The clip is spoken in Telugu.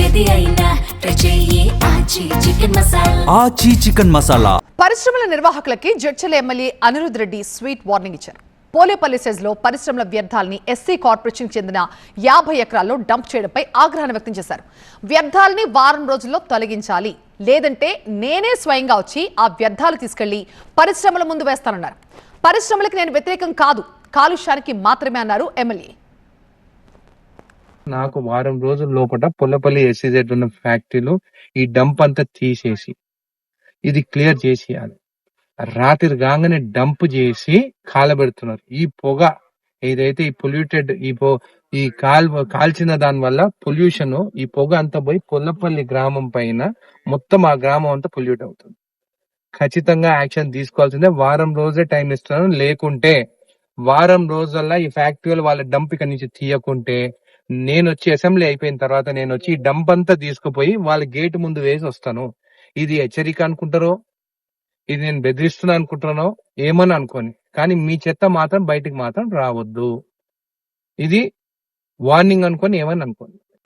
ఏది అయినా ట్రై చెయ్యి ఆచి చికెన్ మసాలా. ఆచి చికెన్ మసాలా. పరిశ్రమల నిర్వాహకులకి Jadcherla MLA Anirudh Reddy sweet warning ఇచ్చారు. పోలేపల్లి సెజ్లో పరిశ్రమల వ్యర్థాలని ఎస్సీ కార్పొరేషన్ చెందిన 50 ఎకరాల్లో డంప్ చేయడంపై ఆగ్రహాన్ని వ్యక్తం చేశారు. వ్యర్థాలని వారం రోజుల్లో తొలగించాలి, లేదంటే నేనే స్వయంగా వచ్చి ఆ వ్యర్థాలు తీసుకెళ్లి పరిశ్రమల ముందు వేస్తానన్నారు. పరిశ్రమలకు నేను వ్యతిరేకం కాదు, కాలుష్యానికి మాత్రమే అన్నారు ఎమ్మెల్యే. నాకు వారం రోజుల లోపల పొల్లపల్లి ఎస్సీజెడ్ ఉన్న ఫ్యాక్టరీలో ఈ డంప్ అంతా తీసేసి ఇది క్లియర్ చేసేయాలి. రాత్రి కాగానే డంప్ చేసి కాలబెడుతున్నారు. ఈ పొగ ఏదైతే ఈ పొల్యూటెడ్ ఈ కాల్చిన దాని వల్ల పొల్యూషన్, ఈ పొగ అంతా పోయి పొల్లపల్లి గ్రామం పైన మొత్తం ఆ గ్రామం అంతా పొల్యూట్ అవుతుంది. ఖచ్చితంగా యాక్షన్ తీసుకోవాల్సిందే. వారం రోజే టైం ఇస్తున్నాను, లేకుంటే వారం రోజుల్లో ఈ ఫ్యాక్టరీ వాళ్ళ డంప్ ఇక్కడ నుంచి తీయకుంటే నేను వచ్చి అసెంబ్లీ అయిపోయిన తర్వాత నేను వచ్చి ఈ డంప్ అంతా తీసుకుపోయి వాళ్ళ గేట్ ముందు వేసి వస్తాను. ఇది హెచ్చరిక అనుకుంటారో, ఇది నేను బెదిరిస్తున్నా అనుకుంటున్నానో ఏమని అనుకోని, కానీ మీ చెత్త మాత్రం బయటికి మాత్రం రావద్దు. ఇది వార్నింగ్ అనుకొని ఏమని అనుకోండి.